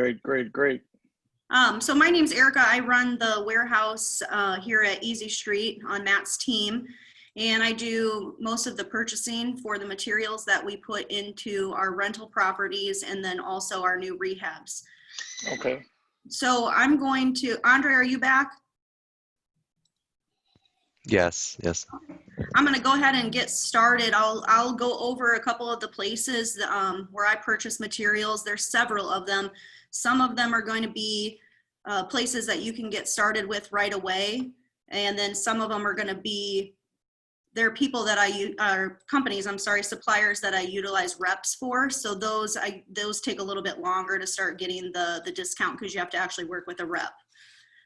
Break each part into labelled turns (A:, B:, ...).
A: Great, great, great.
B: So my name's Erika. I run the warehouse here at Easy Street on Matt's team. And I do most of the purchasing for the materials that we put into our rental properties and then also our new rehabs.
A: Okay.
B: So I'm going to, Andre, are you back?
C: Yes, yes.
B: I'm going to go ahead and get started. I'll go over a couple of the places where I purchase materials. There's several of them. Some of them are going to be places that you can get started with right away. And then some of them are going to be, there are people that suppliers that I utilize reps for. So those take a little bit longer to start getting the discount because you have to actually work with a rep.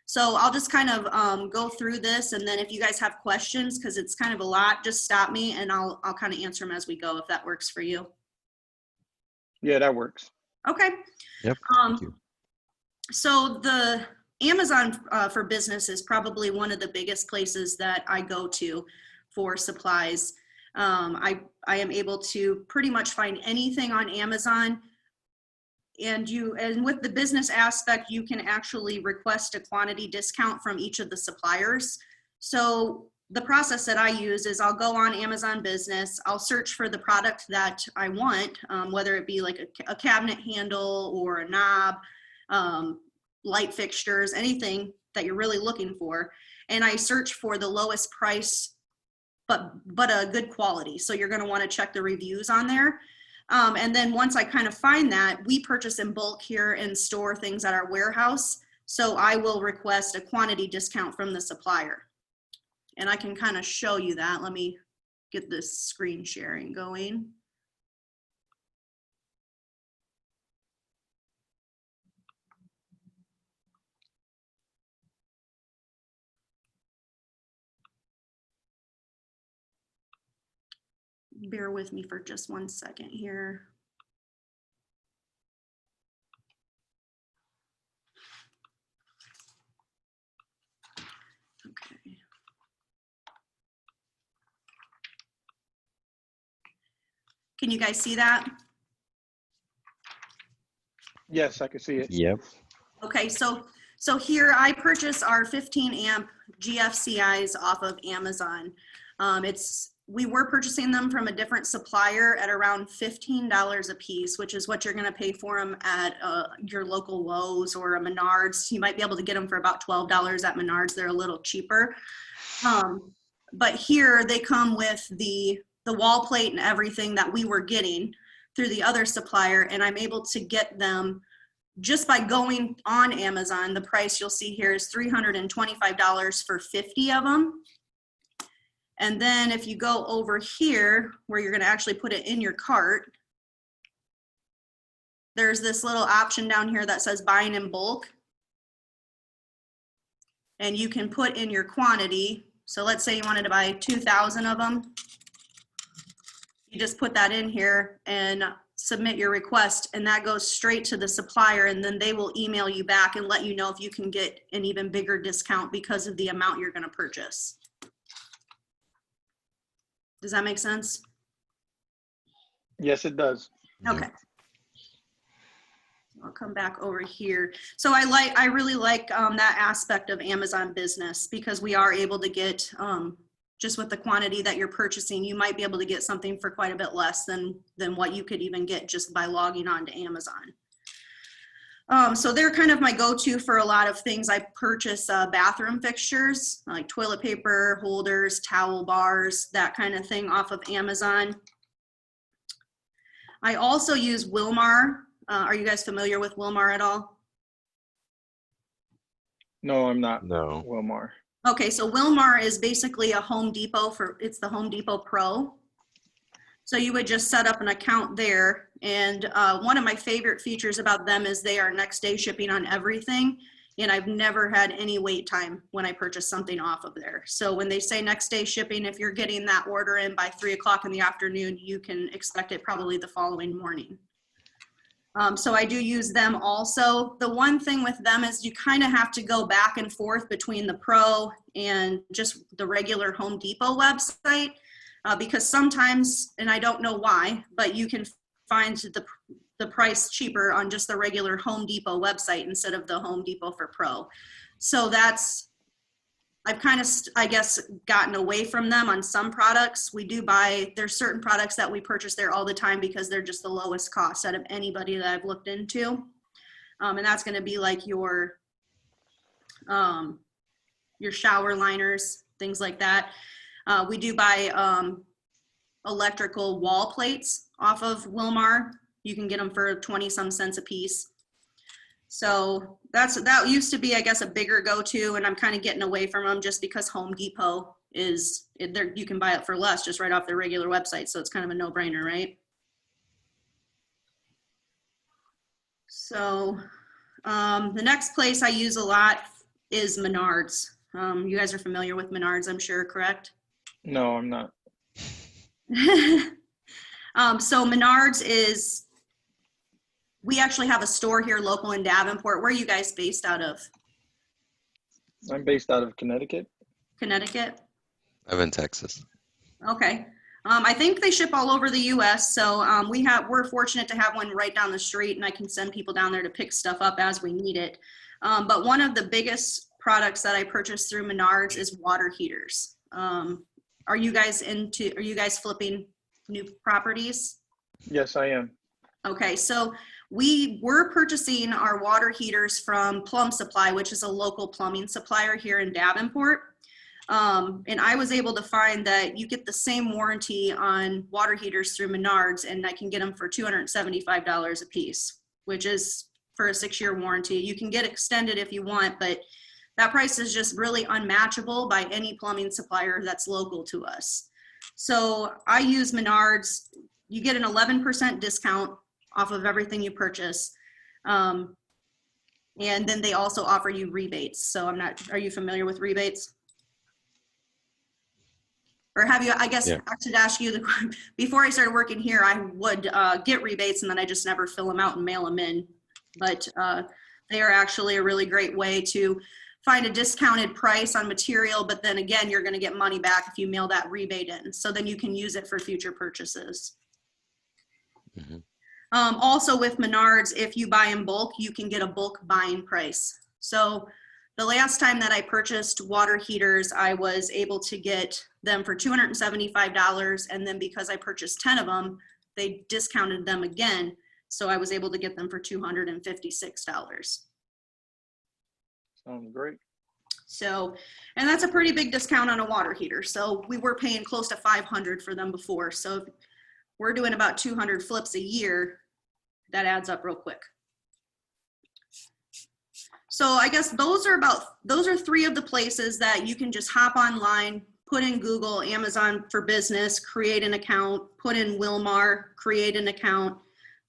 B: So I'll just kind of go through this, and then if you guys have questions, because it's kind of a lot, just stop me and I'll kind of answer them as we go if that works for you.
A: Yeah, that works.
B: Okay.
C: Yep. Thank you.
B: So the Amazon for Business is probably one of the biggest places that I go to for supplies. I am able to pretty much find anything on Amazon. And with the business aspect, you can actually request a quantity discount from each of the suppliers. So the process that I use is I'll go on Amazon Business, I'll search for the product that I want, whether it be like a cabinet handle or a knob, light fixtures, anything that you're really looking for. And I search for the lowest price, but a good quality. So you're gonna wanna check the reviews on there. And then once I kind of find that, we purchase in bulk here and store things at our warehouse. So I will request a quantity discount from the supplier. And I can kind of show you that. Let me get this screen sharing going. Bear with me for just 1 second here. Okay. Can you guys see that?
A: Yes, I can see it.
C: Yep.
B: Okay, so here I purchase our 15 amp GFCIs off of Amazon. We were purchasing them from a different supplier at around $15 a piece, which is what you're going to pay for them at your local Lowe's or a Menards. You might be able to get them for about $12 at Menards. They're a little cheaper. But here they come with the wall plate and everything that we were getting through the other supplier, and I'm able to get them just by going on Amazon. The price you'll see here is $325 for 50 of them. And then if you go over here where you're going to actually put it in your cart, there's this little option down here that says buying in bulk. And you can put in your quantity. So let's say you wanted to buy 2,000 of them. You just put that in here and submit your request, and that goes straight to the supplier, and then they will email you back and let you know if you can get an even bigger discount because of the amount you're going to purchase. Does that make sense?
A: Yes, it does.
B: Okay. I'll come back over here. So I really like that aspect of Amazon Business because we are able to get, just with the quantity that you're purchasing, you might be able to get something for quite a bit less than what you could even get just by logging on to Amazon. So they're kind of my go-to for a lot of things. I purchase bathroom fixtures like toilet paper, holders, towel bars, that kind of thing off of Amazon. I also use Wilmar. Are you guys familiar with Wilmar at all?
A: No, I'm not.
C: No.
A: Wilmar.
B: Okay, so Wilmar is basically a Home Depot it's the Home Depot Pro. So you would just set up an account there. And one of my favorite features about them is they are next day shipping on everything. And I've never had any wait time when I purchase something off of there. So when they say next day shipping, if you're getting that order in by 3 o'clock in the afternoon, you can expect it probably the following morning. So I do use them also. The one thing with them is you kind of have to go back and forth between the Pro and just the regular Home Depot website because sometimes, and I don't know why, but you can find the price cheaper on just the regular Home Depot website instead of the Home Depot for Pro. So I've kind of, I guess, gotten away from them on some products. We do buy, there's certain products that we purchase there all the time because they're just the lowest cost out of anybody that I've looked into. And that's going to be like your shower liners, things like that. We do buy electrical wall plates off of Wilmar. You can get them for 20 some cents a piece. So that used to be, I guess, a bigger go-to, and I'm kind of getting away from them just because Home Depot is there. You can buy it for less just right off their regular website, so it's kind of a no-brainer, right? So the next place I use a lot is Menards. You guys are familiar with Menards, I'm sure, correct?
A: No, I'm not.
B: So Menards is, we actually have a store here local in Davenport. Where are you guys based out of?
A: I'm based out of Connecticut.
B: Connecticut?
C: I'm in Texas.
B: Okay. I think they ship all over the US. So we're fortunate to have one right down the street, and I can send people down there to pick stuff up as we need it. But one of the biggest products that I purchased through Menards is water heaters. Are you guys flipping new properties?
A: Yes, I am.
B: Okay, so we were purchasing our water heaters from Plum Supply, which is a local plumbing supplier here in Davenport. And I was able to find that you get the same warranty on water heaters through Menards, and I can get them for $275 a piece, which is for a 6-year warranty. You can get extended if you want, but that price is just really unmatchable by any plumbing supplier that's local to us. So I use Menards. You get an 11% discount off of everything you purchase. And then they also offer you rebates. So are you familiar with rebates? Or have you, I guess,
C: Yeah.
B: I should ask you, before I started working here, I would get rebates and then I just never fill them out and mail them in. But they are actually a really great way to find a discounted price on material, but then again, you're gonna get money back if you mail that rebate in. So then you can use it for future purchases.
C: Mm-hmm.
B: Also with Menards, if you buy in bulk, you can get a bulk buying price. So the last time that I purchased water heaters, I was able to get them for $275. And then because I purchased 10 of them, they discounted them again. So I was able to get them for $256.
A: Sounds great.
B: So, and that's a pretty big discount on a water heater. So we were paying close to $500 for them before. So if we're doing about 200 flips a year, that adds up real quick. So I guess those are 3 of the places that you can just hop online, put in Google, Amazon for Business, create an account, put in Wilmar, create an account.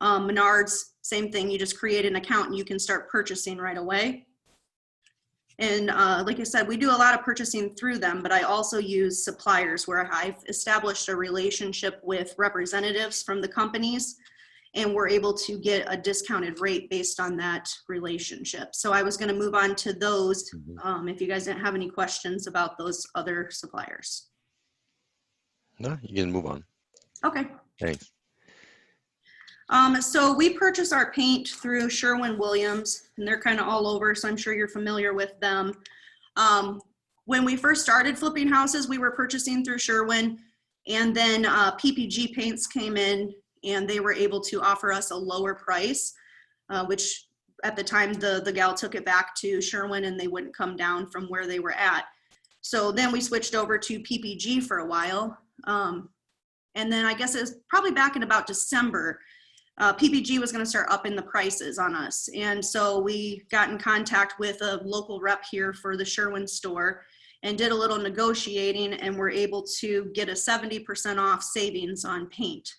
B: Menards, same thing, you just create an account and you can start purchasing right away. And like I said, we do a lot of purchasing through them, but I also use suppliers where I've established a relationship with representatives from the companies, and we're able to get a discounted rate based on that relationship. So I was going to move on to those if you guys didn't have any questions about those other suppliers.
C: No, you can move on.
B: Okay.
C: Thanks.
B: So we purchase our paint through Sherwin-Williams, and they're kind of all over, so I'm sure you're familiar with them. When we first started flipping houses, we were purchasing through Sherwin, and then PPG Paints came in, and they were able to offer us a lower price, which at the time the gal took it back to Sherwin, and they wouldn't come down from where they were at. So then we switched over to PPG for a while. And then I guess it was probably back in about December, PPG was going to start upping the prices on us. And so we got in contact with a local rep here for the Sherwin store and did a little negotiating, and were able to get a 70% off savings on paint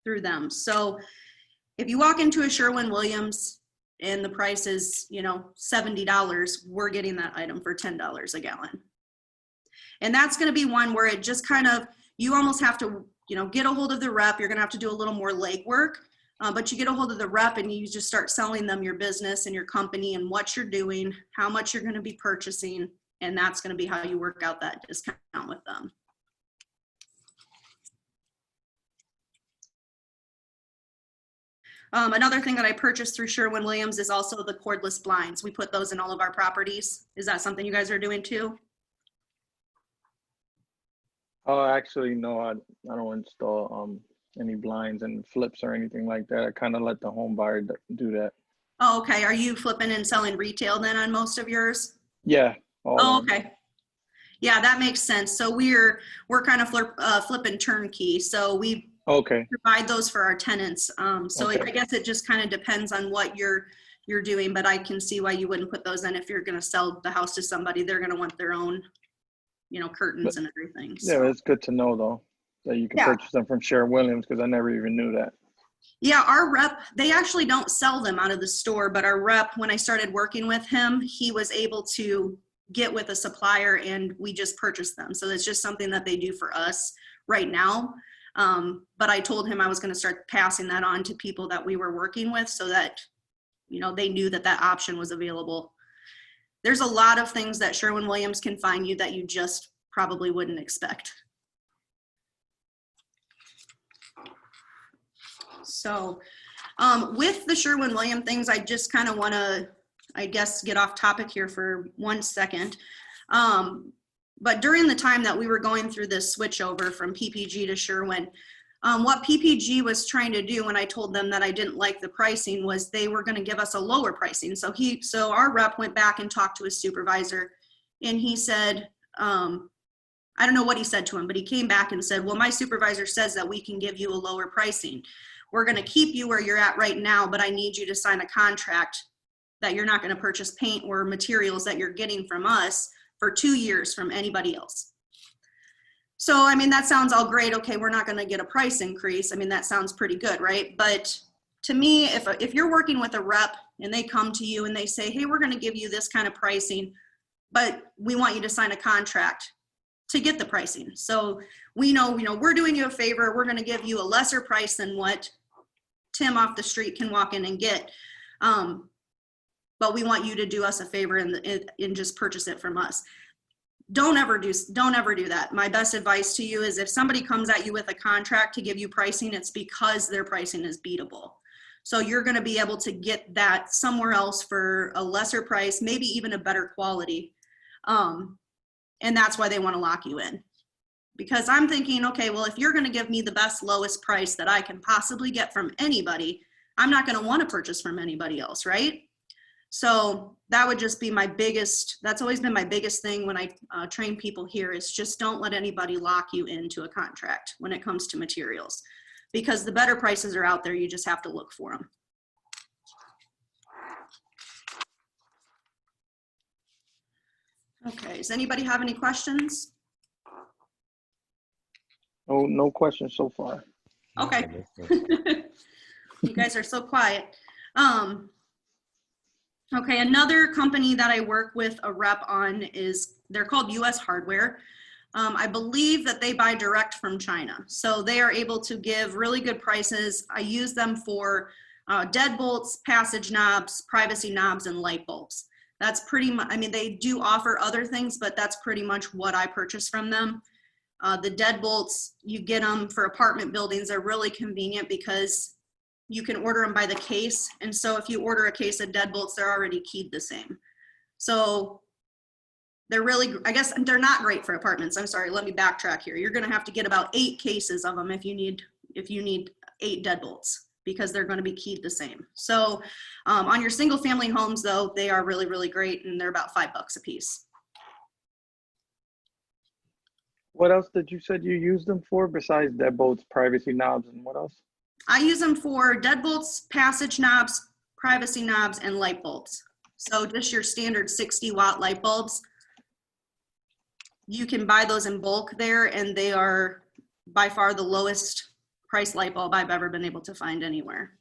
B: through them. So if you walk into a Sherwin-Williams and the price is, $70, we're getting that item for $10 a gallon. And that's going to be one where it just kind of, you almost have to, get a hold of the rep. You're going to have to do a little more legwork, but you get a hold of the rep and you just start selling them your business and your company and what you're doing, how much you're going to be purchasing, and that's going to be how you work out that discount with them. Another thing that I purchased through Sherwin-Williams is also the cordless blinds. We put those in all of our properties. Is that something you guys are doing too?
A: Oh, actually, no, I don't install any blinds and flips or anything like that. I kind of let the home buyer do that.
B: Oh, okay. Are you flipping and selling retail then on most of yours?
A: Yeah, all
B: Oh,
A: of them.
B: okay. Yeah, that makes sense. So we're kind of flipping turnkey. So we
A: Okay,
B: provide those for our tenants. So I
A: okay.
B: guess it just kind of depends on what you're doing, but I can see why you wouldn't put those in if you're going to sell the house to somebody. They're going to want their own,
A: But
B: curtains and everything.
A: yeah,
B: So
A: it's good to know though that you can
B: yeah.
A: purchase them from Sherwin-Williams because I never even knew that.
B: Yeah, our rep, they actually don't sell them out of the store, but our rep, when I started working with him, he was able to get with a supplier and we just purchased them. So it's just something that they do for us right now. But I told him I was going to start passing that on to people that we were working with so that, they knew that that option was available. There's a lot of things that Sherwin-Williams can find you that you just probably wouldn't expect. So with the Sherwin-Williams things, I just kind of want to, I guess, get off topic here for 1 second. But during the time that we were going through this switch over from PPG to Sherwin, what PPG was trying to do when I told them that I didn't like the pricing was they were going to give us a lower pricing. So our rep went back and talked to his supervisor and he said, I don't know what he said to him, but he came back and said, well, my supervisor says that we can give you a lower pricing. We're going to keep you where you're at right now, but I need you to sign a contract that you're not going to purchase paint or materials that you're getting from us for 2 years from anybody else. So, I mean, that sounds all great. Okay, we're not going to get a price increase. I mean, that sounds pretty good, right? But to me, if you're working with a rep and they come to you and they say, hey, we're going to give you this kind of pricing, but we want you to sign a contract to get the pricing. So we know, we're doing you a favor. We're going to give you a lesser price than what Tim off the street can walk in and get. But we want you to do us a favor and just purchase it from us. Don't ever do that. My best advice to you is if somebody comes at you with a contract to give you pricing, it's because their pricing is beatable. So you're going to be able to get that somewhere else for a lesser price, maybe even a better quality. And that's why they want to lock you in. Because I'm thinking, okay, well, if you're going to give me the best, lowest price that I can possibly get from anybody, I'm not going to want to purchase from anybody else, right? So that would just be that's always been my biggest thing when I train people here is just don't let anybody lock you into a contract when it comes to materials. Because the better prices are out there, you just have to look for them. Okay, does anybody have any questions?
A: Oh, no questions so far.
B: Okay. You guys are so quiet. Okay, another company that I work with a rep on they're called US Hardware. I believe that they buy direct from China. So they are able to give really good prices. I use them for deadbolts, passage knobs, privacy knobs, and light bulbs. That's pretty much, I mean, they do offer other things, but that's pretty much what I purchase from them. The deadbolts, you get them for apartment buildings, are really convenient because you can order them by the case. And so if you order a case of deadbolts, they're already keyed the same. So they're really, I guess they're not great for apartments. I'm sorry, let me backtrack here. You're gonna have to get about 8 cases of them if you need 8 deadbolts because they're gonna be keyed the same. So on your single family homes though, they are really, really great and they're about $5 a piece.
A: What else did you said you used them for besides deadbolts, privacy knobs, and what else?
B: I use them for deadbolts, passage knobs, privacy knobs, and light bulbs. So just your standard 60-watt light bulbs. You can buy those in bulk there, and they are by far the lowest price light bulb I've ever been able to find anywhere.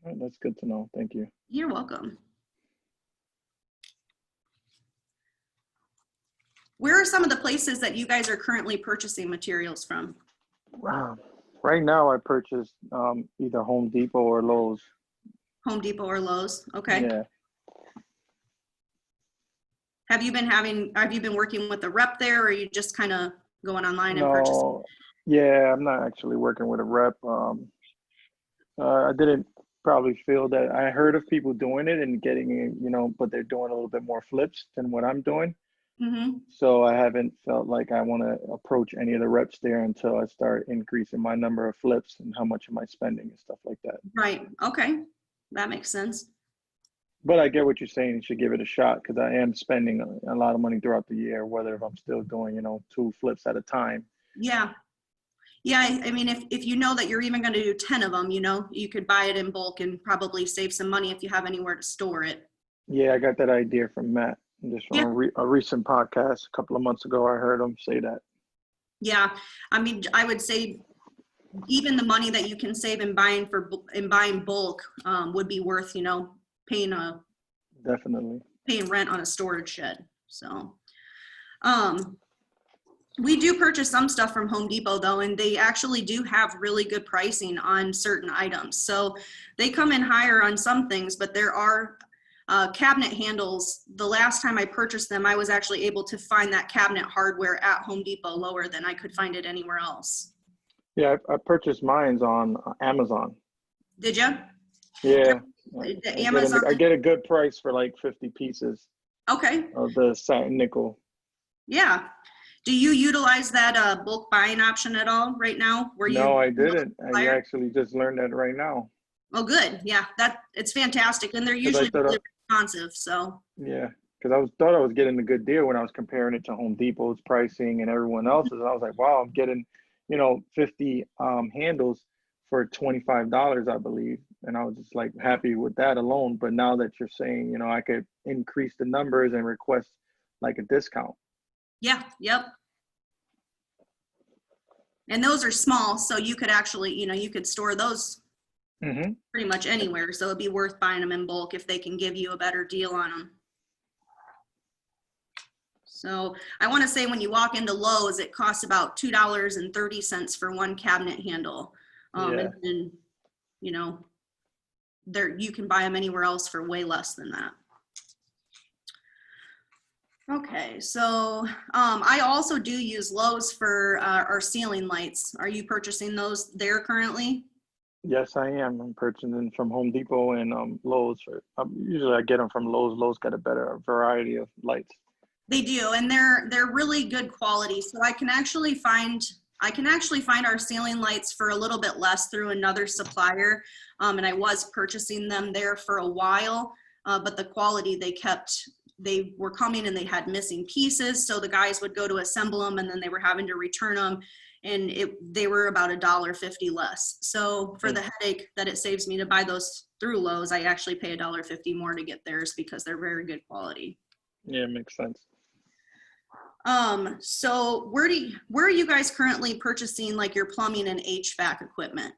A: All right, that's good to know. Thank you.
B: You're welcome. Where are some of the places that you guys are currently purchasing materials from?
A: Right now, I purchased either Home Depot or Lowe's.
B: Home Depot or Lowe's? Okay.
A: Yeah.
B: Have you been working with a rep there, or are you just kind of going online and purchasing?
A: No, yeah, I'm not actually working with a rep. I didn't probably feel that. I heard of people doing it and getting it, but they're doing a little bit more flips than what I'm doing.
B: Mm-hmm.
A: So I haven't felt like I want to approach any of the reps there until I start increasing my number of flips and how much am I spending and stuff like that.
B: Right. Okay. That makes sense.
A: But I get what you're saying. You should give it a shot because I am spending a lot of money throughout the year, whether if I'm still doing, 2 flips at a time.
B: Yeah. Yeah. I mean, if you know that you're even going to do 10 of them, you could buy it in bulk and probably save some money if you have anywhere to store it.
A: Yeah, I got that idea from Matt. Just from
B: Yeah.
A: a recent podcast a couple of months ago, I heard him say that.
B: Yeah. I mean, I would say even the money that you can save in buying bulk would be worth, paying
A: Definitely.
B: rent on a storage shed. So, we do purchase some stuff from Home Depot though, and they actually do have really good pricing on certain items. So they come in higher on some things, but there are cabinet handles. The last time I purchased them, I was actually able to find that cabinet hardware at Home Depot lower than I could find it anywhere else.
A: Yeah, I purchased mines on Amazon.
B: Did you?
A: Yeah.
B: Amazon.
A: I get a good price for like 50 pieces
B: Okay.
A: of the satin nickel.
B: Yeah. Do you utilize that bulk buying option at all right now?
A: No, I didn't. I actually just learned that right now.
B: Oh, good. Yeah, it's fantastic, and they're usually really responsive. So
A: yeah, because thought I was getting a good deal when I was comparing it to Home Depot's pricing and everyone else's. And I was like, wow, I'm getting 50 handles for $25, I believe, and I was just like happy with that alone. But now that you're saying, I could increase the numbers and request like a discount.
B: Yeah. Yep. And those are small, so you could actually, you could store those pretty much anywhere. So it'd be worth buying them in bulk if they can give you a better deal on them. So I want to say when you walk into Lowe's, it costs about $2.30 for one cabinet handle. And then, you can buy them anywhere else for way less than that. Okay, so I also do use Lowe's for our ceiling lights. Are you purchasing those there currently?
A: Yes, I am. I'm purchasing from Home Depot and Lowe's. Usually I get them from Lowe's. Lowe's got a better variety of lights.
B: They do, and they're really good quality. So I can actually find our ceiling lights for a little bit less through another supplier, and I was purchasing them there for a while, but the quality they were coming and they had missing pieces, so the guys would go to assemble them and then they were having to return them, and they were about $1.50 less. So for the headache that it saves me to buy those through Lowe's, I actually pay $1.50 more to get theirs because they're very good quality.
A: Yeah, it makes sense.
B: So where are you guys currently purchasing like your plumbing and HVAC equipment?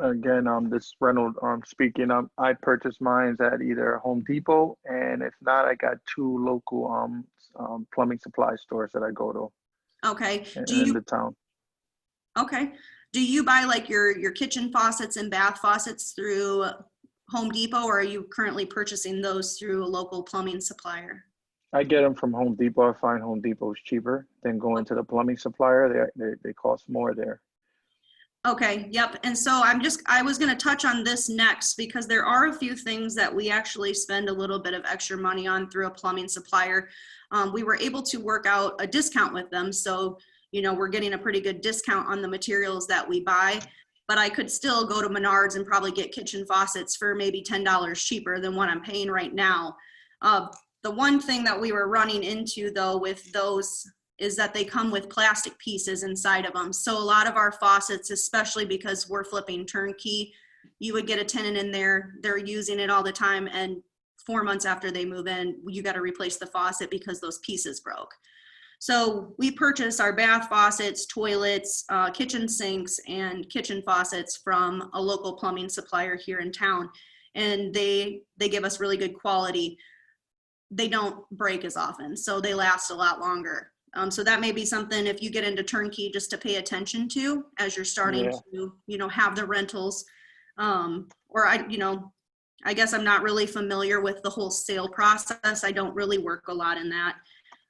A: Again, this Reynolds speaking. I purchased mine at either Home Depot, and if not, I got 2 local plumbing supply stores that I go to.
B: Okay.
A: In the town.
B: Okay. Do you buy like your kitchen faucets and bath faucets through Home Depot, or are you currently purchasing those through a local plumbing supplier?
A: I get them from Home Depot. I find Home Depot is cheaper than going to the plumbing supplier. They cost more there.
B: Okay, yep. And so I was going to touch on this next because there are a few things that we actually spend a little bit of extra money on through a plumbing supplier. We were able to work out a discount with them. So, we're getting a pretty good discount on the materials that we buy, but I could still go to Menards and probably get kitchen faucets for maybe $10 cheaper than what I'm paying right now. The one thing that we were running into though with those is that they come with plastic pieces inside of them. So a lot of our faucets, especially because we're flipping turnkey, you would get a tenant in there, they're using it all the time, and 4 months after they move in, you got to replace the faucet because those pieces broke. So we purchase our bath faucets, toilets, kitchen sinks, and kitchen faucets from a local plumbing supplier here in town. And they give us really good quality. They don't break as often, so they last a lot longer. So that may be something if you get into turnkey just to pay attention to as you're starting to, have the rentals. Or I guess I'm not really familiar with the whole sale process. I don't really work a lot in that.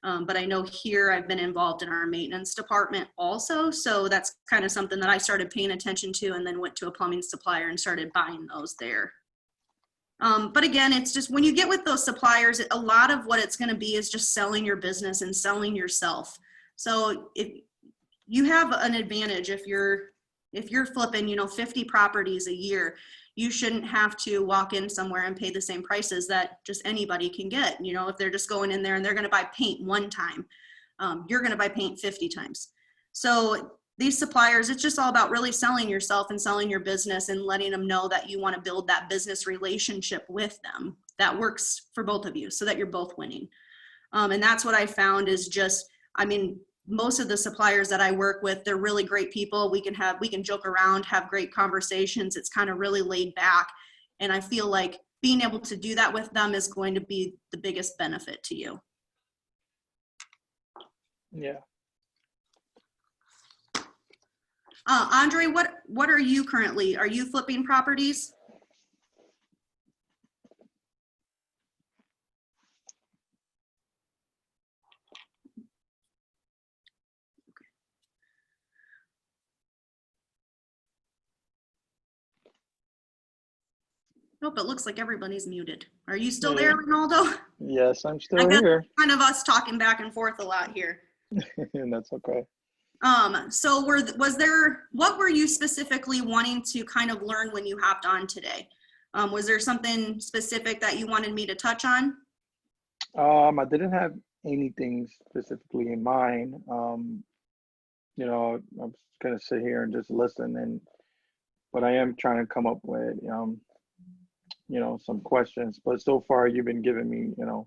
B: But I know here I've been involved in our maintenance department also. So that's kind of something that I started paying attention to, and then went to a plumbing supplier and started buying those there. But again, it's just when you get with those suppliers, a lot of what it's going to be is just selling your business and selling yourself. So if you have an advantage, if you're flipping, 50 properties a year, you shouldn't have to walk in somewhere and pay the same prices that just anybody can get. If they're just going in there and they're going to buy paint one time, you're going to buy paint 50 times. So these suppliers, it's just all about really selling yourself and selling your business and letting them know that you want to build that business relationship with them that works for both of you so that you're both winning. And that's what I found is just, most of the suppliers that I work with, they're really great people. We can joke around, have great conversations. It's kind of really laid back. And I feel like being able to do that with them is going to be the biggest benefit to you.
A: Yeah.
B: Andre, what are you currently? Are you flipping properties? Nope, it looks like everybody's muted. Are you still there, Ronaldo?
A: Yes, I'm still
B: I guess
A: here.
B: kind of us talking back and forth a lot here.
A: And that's okay.
B: So what were you specifically wanting to kind of learn when you hopped on today? Was there something specific that you wanted me to touch on?
A: I didn't have anything specifically in mind. I'm gonna sit here and just listen, but I am trying to come up with some questions. But so far you've been giving me a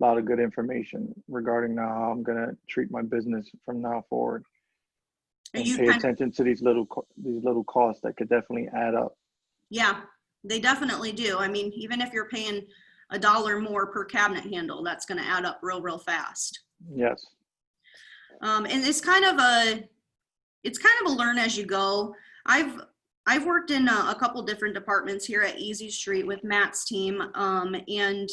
A: lot of good information regarding how I'm gonna treat my business from now forward. And pay attention to these little costs that could definitely add up.
B: Yeah, they definitely do. Even if you're paying $1 more per cabinet handle, that's going to add up real fast.
A: Yes.
B: And it's kind of a learn as you go. I've worked in a couple different departments here at Easy Street with Matt's team, and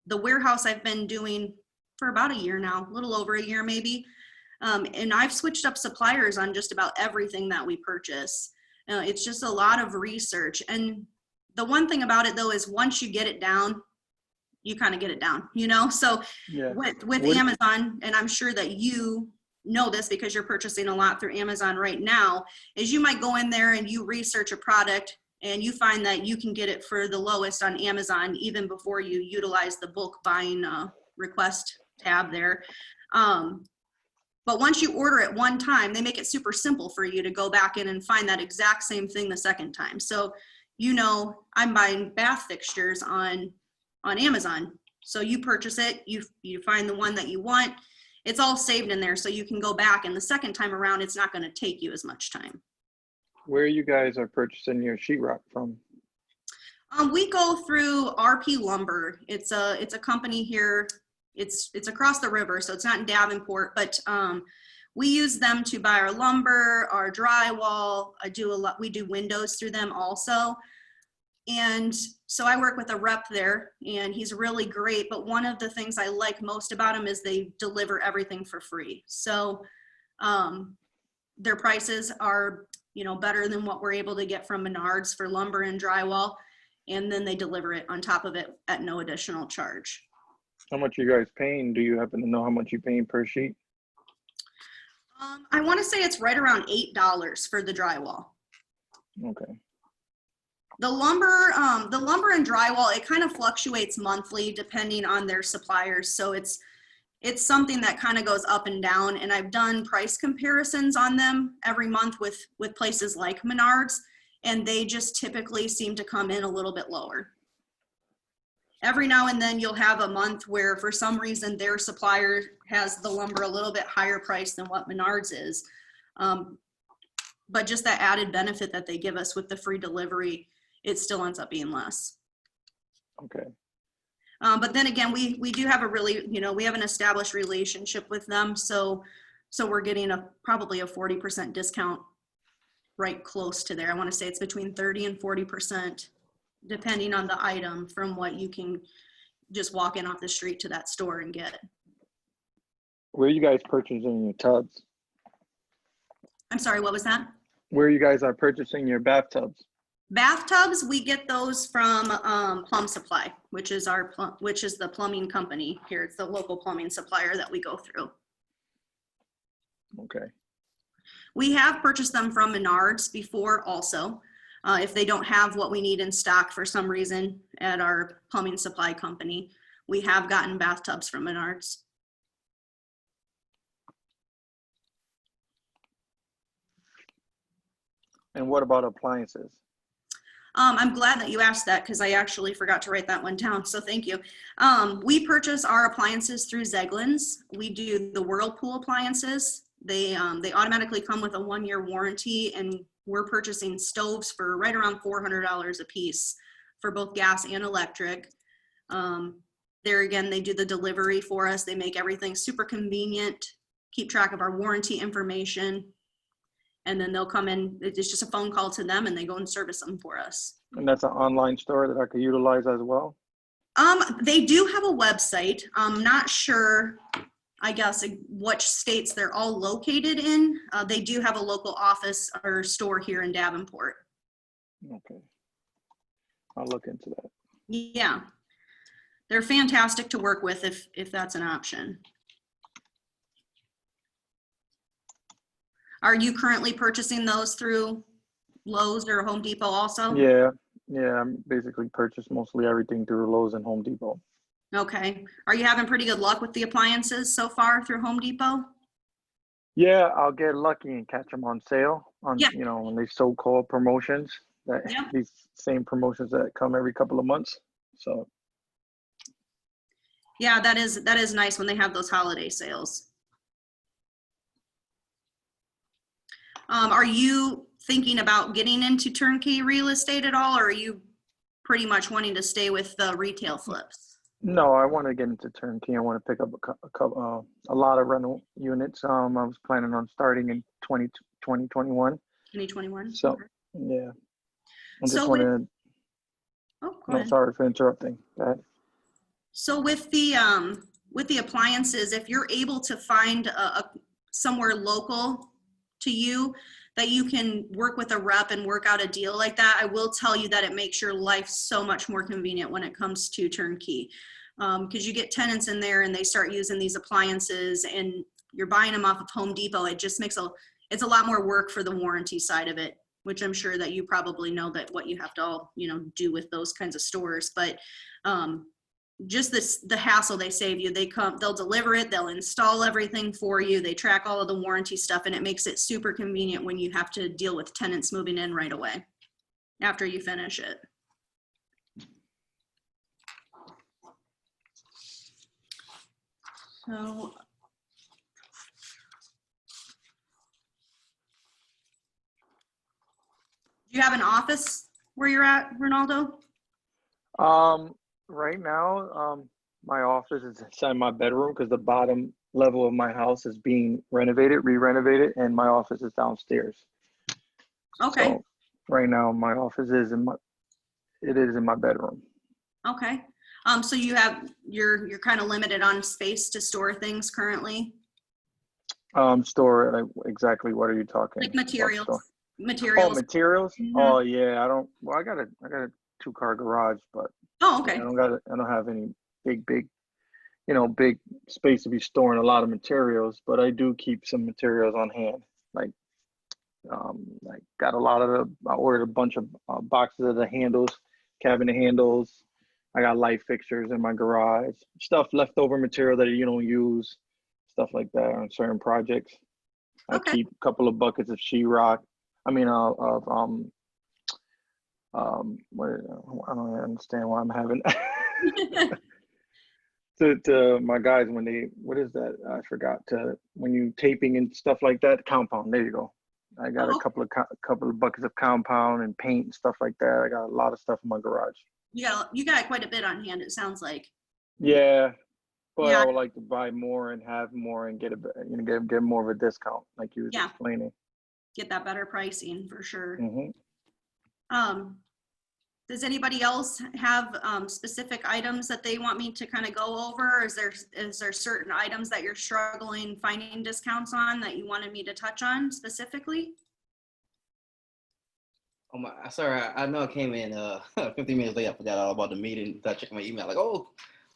B: the warehouse I've been doing for about a year now, a little over a year maybe. And I've switched up suppliers on just about everything that we purchase. It's just a lot of research. And the one thing about it though is once you get it down, you kind of get it down, So
A: yeah.
B: with Amazon, and I'm sure that you know this because you're purchasing a lot through Amazon right now, is you might go in there and you research a product and you find that you can get it for the lowest on Amazon even before you utilize the bulk buying request tab there. But once you order it one time, they make it super simple for you to go back in and find that exact same thing the second time. So, I'm buying bath fixtures on Amazon. So you purchase it, you find the one that you want. It's all saved in there so you can go back, and the second time around, it's not going to take you as much time.
A: Where you guys are purchasing your sheetrock from?
B: We go through RP Lumber. It's a company here. It's across the river, so it's not in Davenport, but we use them to buy our lumber, our drywall. We do windows through them also. And so I work with a rep there, and he's really great. But one of the things I like most about him is they deliver everything for free. So their prices are, better than what we're able to get from Menards for lumber and drywall. And then they deliver it on top of it at no additional charge.
A: How much you guys paying? Do you happen to know how much you're paying per sheet?
B: I want to say it's right around $8 for the drywall.
A: Okay.
B: The lumber and drywall, it kind of fluctuates monthly depending on their suppliers. So it's something that kind of goes up and down. And I've done price comparisons on them every month with places like Menards, and they just typically seem to come in a little bit lower. Every now and then you'll have a month where for some reason their supplier has the lumber a little bit higher price than what Menards is. But just that added benefit that they give us with the free delivery, it still ends up being less.
A: Okay.
B: But then again, we do have we have an established relationship with them. So we're getting probably a 40% discount right close to there. I want to say it's between 30 and 40%. Depending on the item from what you can just walk in off the street to that store and get.
A: Where are you guys purchasing your tubs?
B: I'm sorry, what was that?
A: Where you guys are purchasing your bathtubs?
B: Bathtubs, we get those from Plum Supply, which is the plumbing company here. It's the local plumbing supplier that we go through.
A: Okay.
B: We have purchased them from Menards before also. If they don't have what we need in stock for some reason at our plumbing supply company, we have gotten bathtubs from Menards.
A: And what about appliances?
B: I'm glad that you asked that because I actually forgot to write that one down, so thank you. We purchase our appliances through Zeglin's. We do the Whirlpool appliances. They automatically come with a 1-year warranty, and we're purchasing stoves for right around $400 a piece for both gas and electric. There again, they do the delivery for us. They make everything super convenient, keep track of our warranty information, and then they'll come in. It's just a phone call to them and they go and service them for us.
A: And that's an online store that I could utilize as well?
B: They do have a website. I'm not sure, I guess, which states they're all located in. They do have a local office or store here in Davenport.
A: Okay. I'll look into that.
B: Yeah. They're fantastic to work with if that's an option. Are you currently purchasing those through Lowe's or Home Depot also?
A: Yeah, I'm basically purchased mostly everything through Lowe's and Home Depot.
B: Okay. Are you having pretty good luck with the appliances so far through Home Depot?
A: Yeah, I'll get lucky and catch them on sale on,
B: Yeah.
A: on these so-called promotions,
B: Yeah.
A: these same promotions that come every couple of months. So
B: Yeah, that is nice when they have those holiday sales. Are you thinking about getting into turnkey real estate at all, or are you pretty much wanting to stay with the retail flips?
A: no, I want to get into turnkey. I want to pick up a lot of rental units. I was planning on starting in 2021.
B: 2021?
A: So
B: Okay.
A: yeah, I just
B: So
A: want
B: with,
A: to.
B: oh, go
A: No,
B: ahead.
A: sorry for interrupting. Go ahead.
B: So with the appliances, if you're able to find somewhere local to you that you can work with a rep and work out a deal like that, I will tell you that it makes your life so much more convenient when it comes to turnkey. Because you get tenants in there and they start using these appliances and you're buying them off of Home Depot. It just makes it's a lot more work for the warranty side of it, which I'm sure that you probably know that what you have to all, do with those kinds of stores. But just the hassle they save you. They'll deliver it, they'll install everything for you, they track all of the warranty stuff, and it makes it super convenient when you have to deal with tenants moving in right away after you finish it. So do you have an office where you're at, Ronaldo?
A: Right now, my office is inside my bedroom because the bottom level of my house is being re-renovated, and my office is downstairs.
B: Okay.
A: So right now, my office is in my bedroom.
B: Okay. So you're kind of limited on space to store things currently?
A: Store, exactly what are you talking?
B: Like materials.
A: Oh, materials?
B: Mhm.
A: Oh yeah, I got a 2-car garage, but
B: Oh, okay.
A: I don't have any big big space to be storing a lot of materials, but I do keep some materials on hand. Like I got I ordered a bunch of boxes of the handles, cabinet handles. I got light fixtures in my garage, stuff leftover material that you don't use, stuff like that on certain projects. I
B: Okay.
A: keep a couple of buckets of sheetrock. I mean, I don't understand why I'm having to my guys when what is that? I forgot when you taping and stuff like that, compound. There you go. I got a couple of buckets of compound and paint and stuff like that. I got a lot of stuff in my garage.
B: Yeah, you got quite a bit on hand, it sounds like.
A: Yeah, but
B: Yeah.
A: I would like to buy more and have more and get more of a discount, like you was explaining.
B: Get that better pricing for sure.
A: Mm-hmm.
B: Does anybody else have specific items that they want me to kind of go over? Is there certain items that you're struggling finding discounts on that you wanted me to touch on specifically?
D: Oh my, sorry, I know I came in 15 minutes late. I forgot all about the meeting. I checked my email, like, oh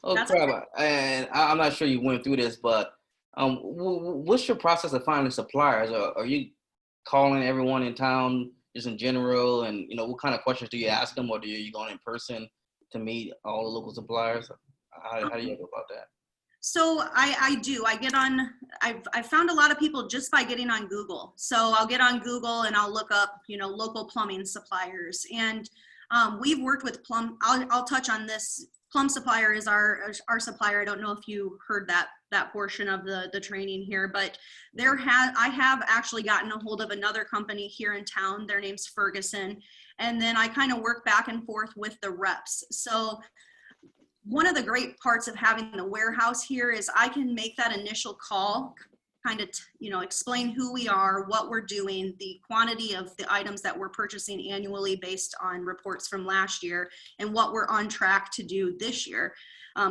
B: That's
D: crap.
B: okay.
D: And I'm not sure you went through this, but what's your process of finding suppliers? Are you calling everyone in town just in general? And, you know, what kind of questions do you ask them? Or do you go in person to meet all the local suppliers? How do you go about that?
B: So I do. I get on, I've found a lot of people just by getting on Google. So I'll get on Google and I'll look up, you know, local plumbing suppliers. And we've worked with I'll touch on this. Plum Supplier is our supplier. I don't know if you heard that portion of the training here, but I have actually gotten a hold of another company here in town. Their name's Ferguson. And then I kind of work back and forth with the reps. So one of the great parts of having the warehouse here is I can make that initial call, kind of, you know, explain who we are, what we're doing, the quantity of the items that we're purchasing annually based on reports from last year, and what we're on track to do this year.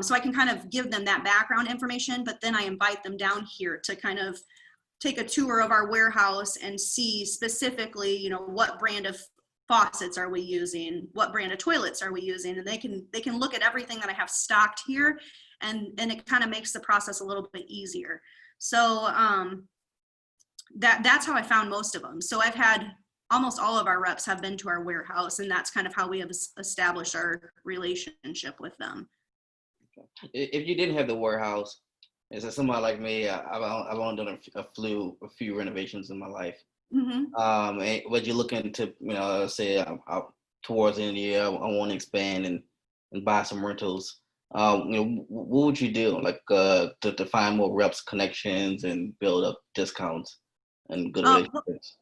B: So I can kind of give them that background information, but then I invite them down here to kind of take a tour of our warehouse and see specifically, you know, what brand of faucets are we using, what brand of toilets are we using, and they can look at everything that I have stocked here, and it kind of makes the process a little bit easier. So that's how I found most of them. So I've had almost all of our reps have been to our warehouse, and that's kind of how we have established our relationship with them.
D: If you didn't have the warehouse, as somebody like me, I've only done a few renovations in my life.
B: Mm-hmm.
D: But you're looking to, you know, say out towards the end of the year, I want to expand and buy some rentals. You know, what would you do, like to find more reps, connections, and build up discounts and good relationships?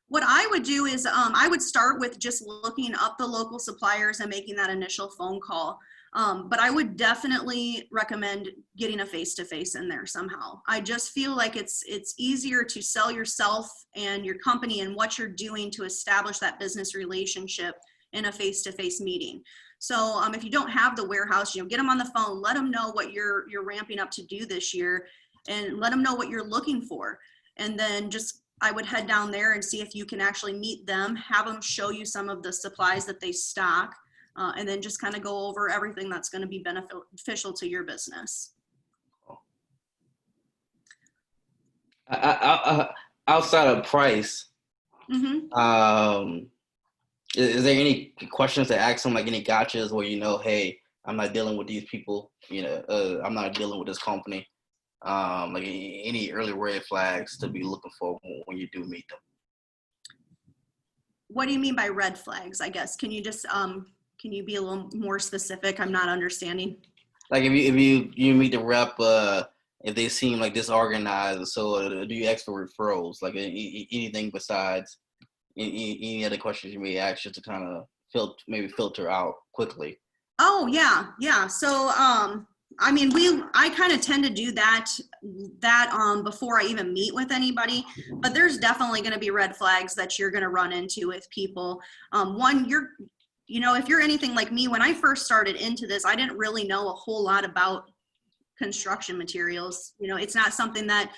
B: What I would do is I would start with just looking up the local suppliers and making that initial phone call. But I would definitely recommend getting a face-to-face in there somehow. I just feel like it's easier to sell yourself and your company and what you're doing to establish that business relationship in a face-to-face meeting. So if you don't have the warehouse, you know, get them on the phone, let them know what you're ramping up to do this year, and let them know what you're looking for. And then I would head down there and see if you can actually meet them, have them show you some of the supplies that they stock. And then just kind of go over everything that's going to be beneficial to your business.
D: Outside of price,
B: Mm-hmm.
D: Is there any questions to ask them, like any gotchas where, you know, hey, I'm not dealing with these people, you know, I'm not dealing with this company, like any early red flags to be looking for when you do meet them?
B: What do you mean by red flags, I guess? Can you just can you be a little more specific? I'm not understanding.
D: Like if you meet the rep, if they seem like disorganized, so do you ask for referrals? Like anything besides any other questions you may ask, just to kind of filter out quickly?
B: Oh yeah. So I mean, I kind of tend to do that before I even meet with anybody, but there's definitely going to be red flags that you're going to run into with people. One, you know, if you're anything like me, when I first started into this, I didn't really know a whole lot about construction materials. You know, it's not something that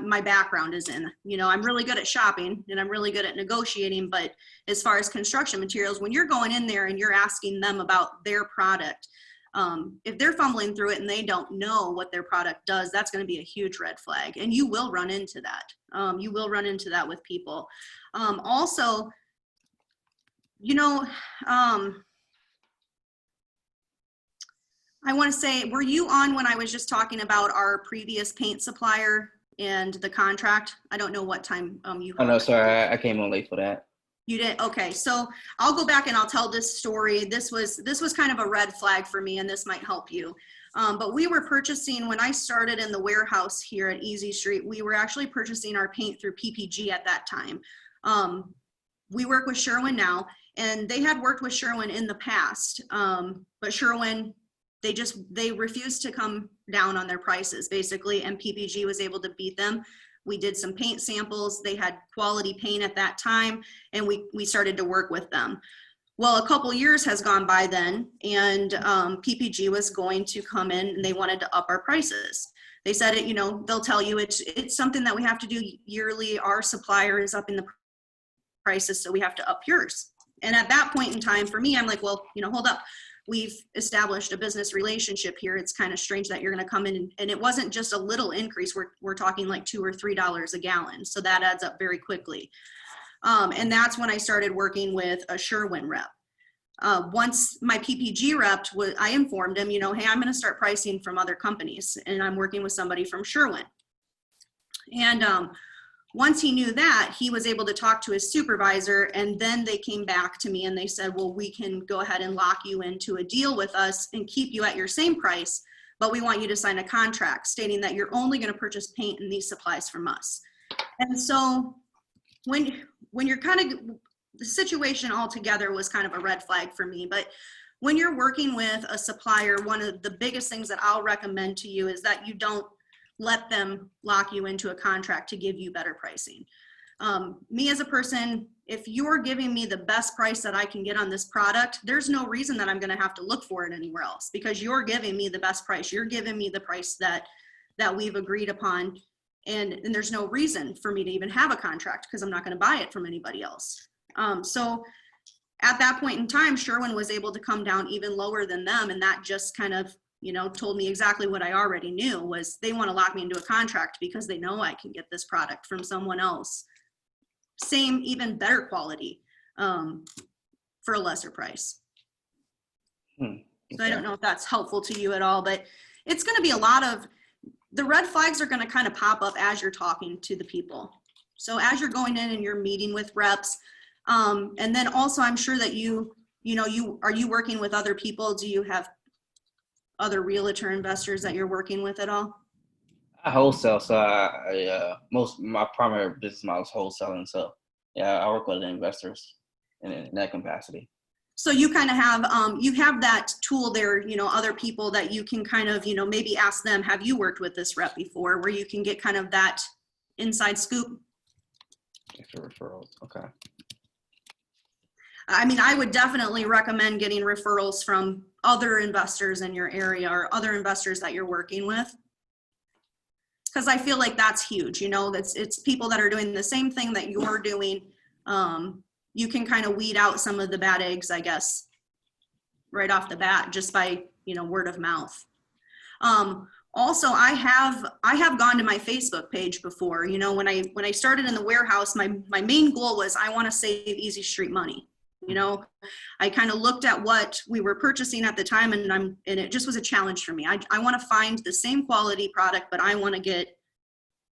B: my background is in. You know, I'm really good at shopping and I'm really good at negotiating, but as far as construction materials, when you're going in there and you're asking them about their product, if they're fumbling through it and they don't know what their product does, that's going to be a huge red flag. And you will run into that. You will run into that with people. Also, you know, I want to say, were you on when I was just talking about our previous paint supplier and the contract? I don't know what time you.
D: Oh no, sorry, I came on late for that.
B: You did? Okay, so I'll go back and I'll tell this story. This was kind of a red flag for me, and this might help you. But we were purchasing, when I started in the warehouse here at Easy Street, we were actually purchasing our paint through PPG at that time. We work with Sherwin now, and they had worked with Sherwin in the past, but Sherwin, they refused to come down on their prices basically, and PPG was able to beat them. We did some paint samples. They had quality paint at that time, and we started to work with them. Well, a couple years has gone by then, and PPG was going to come in and they wanted to up our prices. They said it, they'll tell you it's something that we have to do yearly. Our supplier is upping the prices, so we have to up yours. And at that point in time, for me, I'm like, well, hold up. We've established a business relationship here. It's kind of strange that you're going to come in and it wasn't just a little increase. We're talking like $2 or $3 a gallon. So that adds up very quickly. And that's when I started working with a Sherwin rep. Once my PPG rep, I informed him, hey, I'm going to start pricing from other companies and I'm working with somebody from Sherwin. And once he knew that, he was able to talk to his supervisor, and then they came back to me and they said, well, we can go ahead and lock you into a deal with us and keep you at your same price, but we want you to sign a contract stating that you're only going to purchase paint and these supplies from us. And so when you're the situation altogether was kind of a red flag for me, but when you're working with a supplier, one of the biggest things that I'll recommend to you is that you don't let them lock you into a contract to give you better pricing. Me as a person, if you're giving me the best price that I can get on this product, there's no reason that I'm going to have to look for it anywhere else, because you're giving me the best price. You're giving me the price that we've agreed upon. And there's no reason for me to even have a contract because I'm not going to buy it from anybody else. So at that point in time, Sherwin was able to come down even lower than them. And that just kind of, told me exactly what I already knew, was they want to lock me into a contract because they know I can get this product from someone else. Same, even better quality, for a lesser price.
D: Okay.
B: So I don't know if that's helpful to you at all, but it's going to be a lot of, the red flags are going to kind of pop up as you're talking to the people. So as you're going in and you're meeting with reps, and then also I'm sure that are you working with other people? Do you have other realtor investors that you're working with at all?
D: I wholesale, so my primary business model is wholesaling. So yeah, I work with the investors in that capacity.
B: So you kind of have, you have that tool there, other people that you can kind of, maybe ask them, have you worked with this rep before, where you can get kind of that inside scoop?
D: Extra referrals, okay.
B: I mean, I would definitely recommend getting referrals from other investors in your area or other investors that you're working with. Because I feel like that's huge, it's people that are doing the same thing that you're doing. You can kind of weed out some of the bad eggs, I guess, right off the bat, just by, word of mouth. Also, I have gone to my Facebook page before. When I started in the warehouse, my main goal was I want to save Easy Street money. I kind of looked at what we were purchasing at the time, and it just was a challenge for me. I want to find the same quality product, but I want to get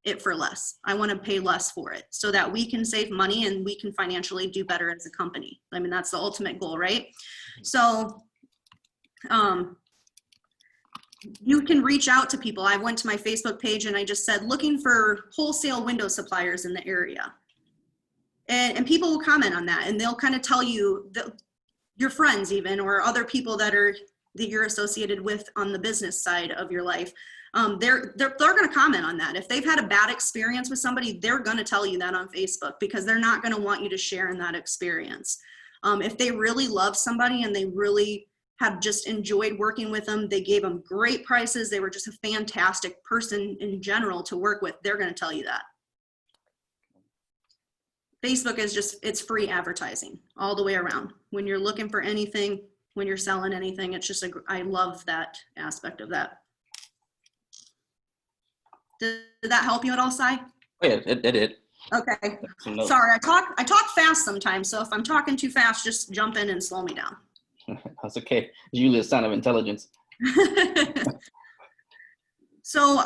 B: it for less. I want to pay less for it so that we can save money and we can financially do better as a company. I mean, that's the ultimate goal, right? So, you can reach out to people. I went to my Facebook page and I just said, looking for wholesale window suppliers in the area. And people will comment on that, and they'll kind of tell you, your friends even, or other people that you're associated with on the business side of your life. They're going to comment on that. If they've had a bad experience with somebody, they're going to tell you that on Facebook, because they're not going to want you to share in that experience. If they really love somebody and they really have just enjoyed working with them, they gave them great prices, they were just a fantastic person in general to work with, they're going to tell you that. Facebook is it's free advertising all the way around. When you're looking for anything, when you're selling anything, it's just I love that aspect of that. Did that help you at all, Sai?
D: Oh, yeah, it did.
B: Okay. Sorry, I talk fast sometimes, so if I'm talking too fast, just jump in and slow me down.
D: That's okay. It's usually a sign of intelligence.
B: So,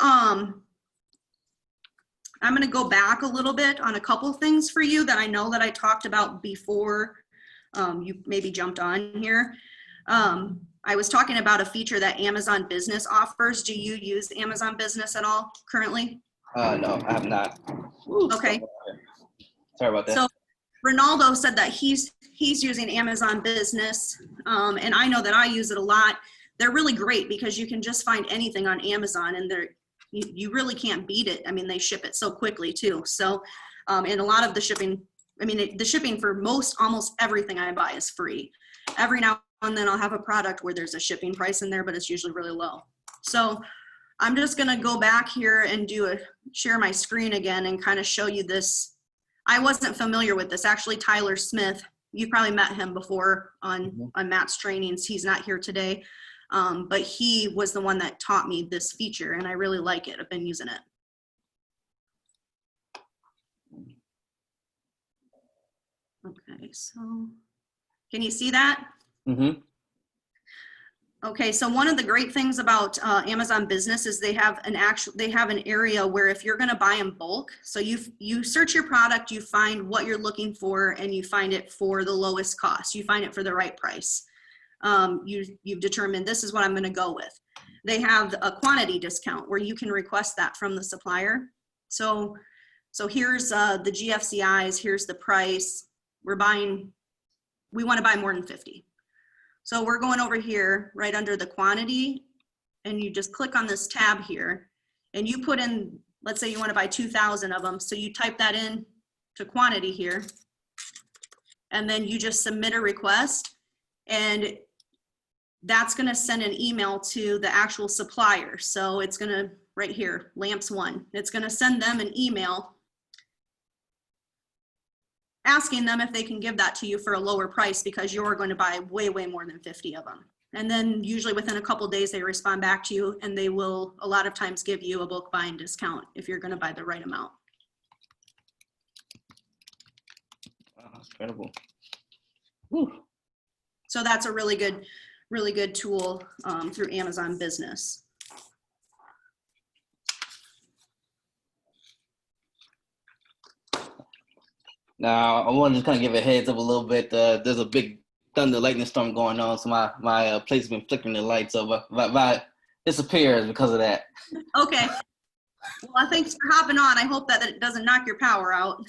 B: I'm going to go back a little bit on a couple things for you that I know that I talked about before you maybe jumped on here. I was talking about a feature that Amazon Business offers. Do you use Amazon Business at all currently?
D: No, I have not. Ooh,
B: okay.
D: Sorry about that.
B: So Ronaldo said that he's using Amazon Business, and I know that I use it a lot. They're really great because you can just find anything on Amazon, and you really can't beat it. I mean, they ship it so quickly too. So, and a lot of the shipping, the shipping for almost everything I buy is free. every now and then I'll have a product where there's a shipping price in there, but it's usually really low. So I'm just gonna go back here and share my screen again and kind of show you this. I wasn't familiar with this. Actually, Tyler Smith, you probably met him before on Matt's trainings. He's not here today, but he was the one that taught me this feature, and I really like it. I've been using it. Okay, so can you see that?
D: Mm-hmm.
B: Okay, so one of the great things about Amazon Business is they have an area where if you're going to buy in bulk, so you search your product, you find what you're looking for, and you find it for the lowest cost. You find it for the right price. You've determined this is what I'm going to go with. They have a quantity discount where you can request that from the supplier. So here's the GFCIs. Here's the price. We want to buy more than 50. So we're going over here right under the quantity, and you just click on this tab here and you put in, let's say you want to buy 2,000 of them. So you type that in to quantity here, and then you just submit a request, and that's going to send an email to the actual supplier. So it's going to, right here, Lamps One, it's going to send them an email asking them if they can give that to you for a lower price because you're going to buy way, way more than 50 of them. And then usually within a couple days, they respond back to you, and they will a lot of times give you a bulk buying discount if you're going to buy the right amount.
D: Wow, that's incredible. Whew.
B: So that's a really good tool through Amazon Business.
D: Now, I want to just kind of give a heads up a little bit. There's a big thunder lightning storm going on, so my place has been flickering the lights over. But disappears because of that.
B: Okay. Well, thanks for hopping on. I hope that it doesn't knock your power out.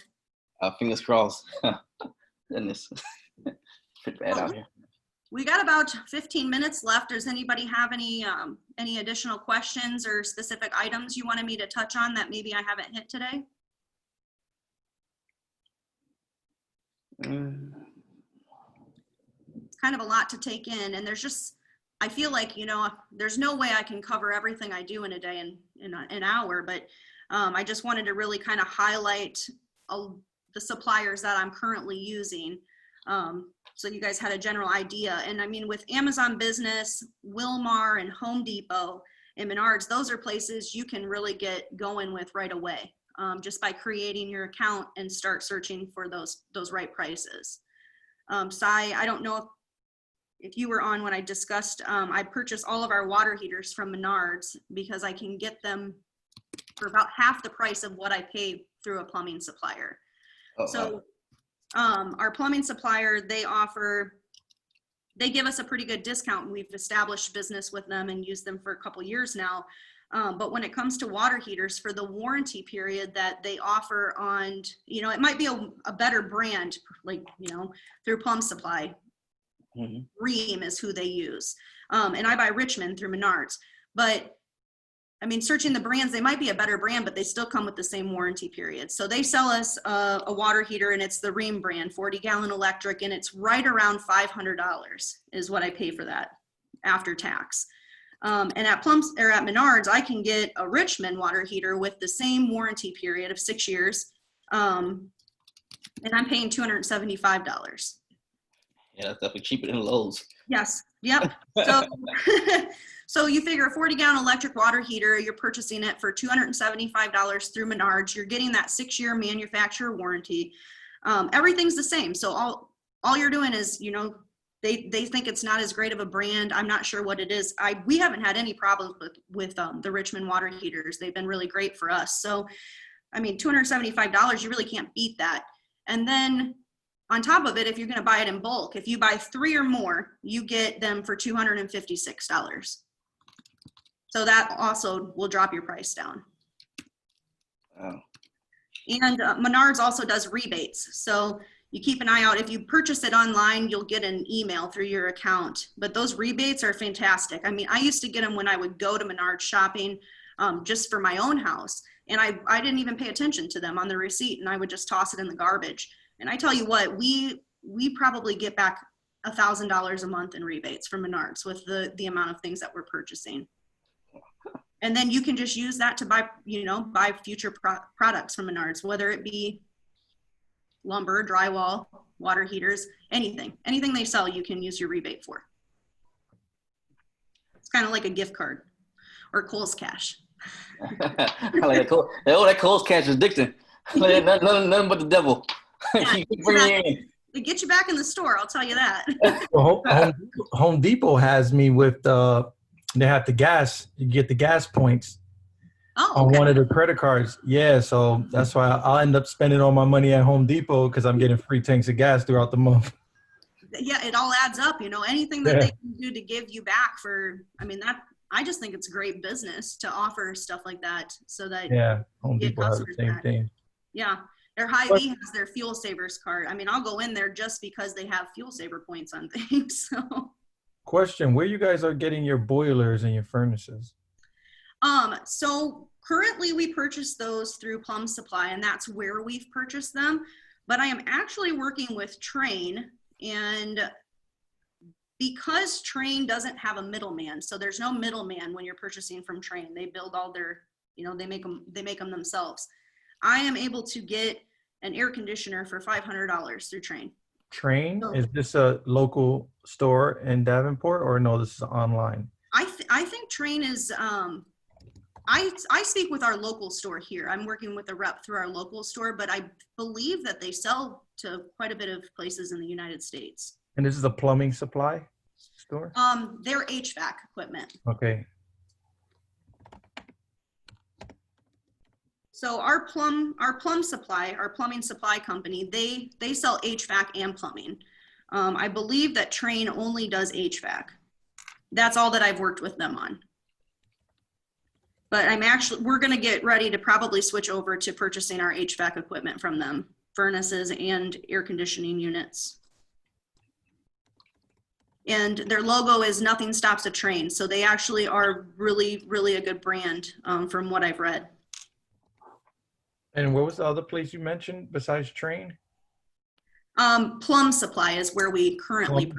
D: Fingers crossed. Goodness. Pretty bad out here.
B: We got about 15 minutes left. Does anybody have any additional questions or specific items you wanted me to touch on that maybe I haven't hit today? It's kind of a lot to take in, and I feel like, there's no way I can cover everything I do in a day in an hour, but I just wanted to really kind of highlight the suppliers that I'm currently using, so you guys had a general idea. And I mean, with Amazon Business, Wilmar, and Home Depot, and Menards, those are places you can really get going with right away. Just by creating your account and start searching for those right prices. Sai, I don't know if you were on when I discussed, I purchased all of our water heaters from Menards because I can get them for about half the price of what I pay through a plumbing supplier.
D: Oh,
B: So
D: wow.
B: our plumbing supplier, they give us a pretty good discount. We've established business with them and used them for a couple years now. But when it comes to water heaters, for the warranty period that they offer on, it might be a better brand, like, through Plum Supply.
D: Mm-hmm.
B: Ream is who they use. And I buy Richmond through Menards. But, I mean, searching the brands, they might be a better brand, but they still come with the same warranty period. So they sell us a water heater, and it's the Ream brand, 40-gallon electric, and it's right around $500 is what I pay for that after tax. And at Menards, I can get a Richmond water heater with the same warranty period of 6 years, and I'm paying $275.
D: Yeah, that's definitely cheaper than Lowe's.
B: Yes. Yep. So you figure a 40-gallon electric water heater, you're purchasing it for $275 through Menards. You're getting that 6-year manufacturer warranty. Everything's the same. So all you're doing is, they think it's not as great of a brand. I'm not sure what it is. We haven't had any problems with the Richmond water heaters. They've been really great for us. So, I mean, $275, you really can't beat that. And then on top of it, if you're going to buy it in bulk, if you buy 3 or more, you get them for $256. So that also will drop your price down.
D: Wow.
B: And Menards also does rebates. So you keep an eye out. If you purchase it online, you'll get an email through your account. But those rebates are fantastic. I mean, I used to get them when I would go to Menards shopping just for my own house. And I didn't even pay attention to them on the receipt, and I would just toss it in the garbage. And I tell you what, we probably get back $1,000 a month in rebates from Menards with the amount of things that we're purchasing. And then you can just use that to buy, buy future products from Menards, whether it be lumber, drywall, water heaters, anything they sell, you can use your rebate for. It's kind of like a gift card or Kohl's Cash.
D: I like that. That Kohl's Cash is addicting. Nothing but the devil.
B: Yeah, it gets you back in the store, I'll tell you that.
E: Well, Home Depot has me with they have the gas. You get the gas points on one of the credit cards. Yeah, so that's why I'll end up spending all my money at Home Depot because I'm getting free tanks of gas throughout the month.
B: Yeah, it all adds up. Anything that they can do to give you back I just think it's great business to offer stuff like that, so that
E: Home Depot has the same thing.
B: Yeah. Their Hy-Vee has their fuel savers card. I'll go in there just because they have fuel saver points on things. So.
E: Question, where you guys are getting your boilers and your furnaces?
B: So currently we purchase those through Plum Supply, and that's where we've purchased them. But I am actually working with Train, and because Train doesn't have a middleman, so there's no middleman when you're purchasing from Train. They build all their, they make them themselves. I am able to get an air conditioner for $500 through Train.
E: Train? Is this a local store in Davenport, or no, this is online?
B: I think Train is, I speak with our local store here. I'm working with a rep through our local store, but I believe that they sell to quite a bit of places in the United States.
E: And this is a plumbing supply store?
B: They're HVAC equipment.
E: Okay.
B: So our plumbing supply company, they sell HVAC and plumbing. I believe that Train only does HVAC. That's all that I've worked with them on. But we're going to get ready to probably switch over to purchasing our HVAC equipment from them, furnaces and air conditioning units. And their logo is "Nothing Stops a Train." So they actually are really, really a good brand from what I've read.
E: And what was the other place you mentioned besides Train?
B: Plum Supply is where we currently,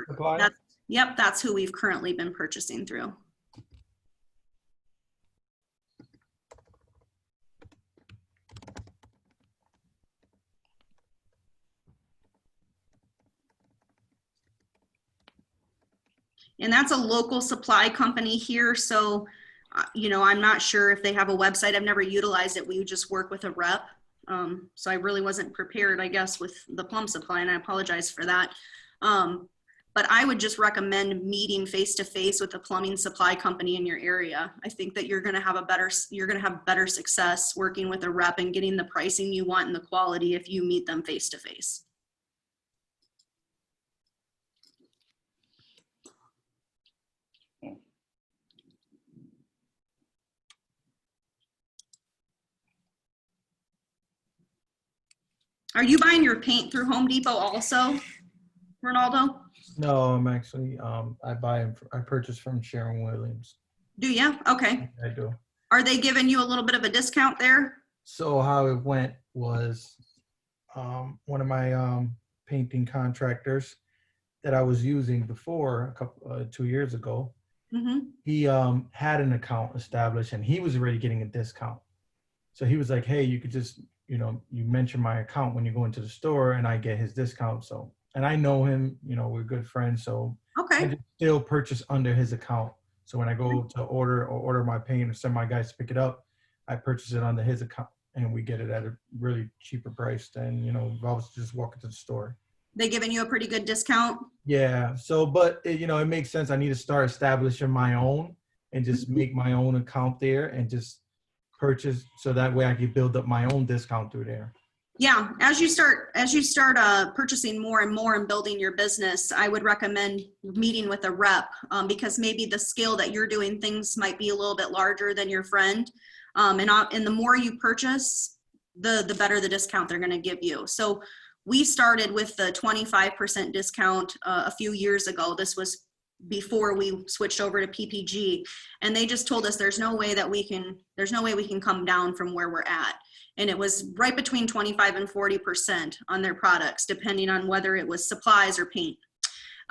B: that's who we've currently been purchasing through. And that's a local supply company here. So, I'm not sure if they have a website. I've never utilized it. We would just work with a rep. So I really wasn't prepared, I guess, with the Plum Supply, and I apologize for that. But I would just recommend meeting face-to-face with a plumbing supply company in your area. I think that you're going to have better success working with a rep and getting the pricing you want and the quality if you meet them face-to-face. Are you buying your paint through Home Depot also, Ronaldo?
E: No, I'm actually, I purchase from Sharon Williams.
B: Do you? Okay.
E: I do.
B: Are they giving you a little bit of a discount there?
E: So how it went was one of my painting contractors that I was using before 2 years ago, he had an account established and he was already getting a discount. So he was like, hey, you could just, you mention my account when you go into the store and I get his discount. So, and I know him, we're good friends. So I just still purchase under his account. So when I go to order my paint or send my guys to pick it up, I purchase it under his account and we get it at a really cheaper price than, if I was just walking to the store.
B: They giving you a pretty good discount?
E: Yeah. So, but it makes sense. I need to start establishing my own and just make my own account there and just purchase, so that way I can build up my own discount through there.
B: Yeah, as you start purchasing more and more and building your business, I would recommend meeting with a rep because maybe the scale that you're doing things might be a little bit larger than your friend, and the more you purchase, the better the discount they're going to give you. So we started with the 25% discount a few years ago. This was before we switched over to PPG, and they just told us there's no way we can come down from where we're at. And it was right between 25 and 40% on their products, depending on whether it was supplies or paint.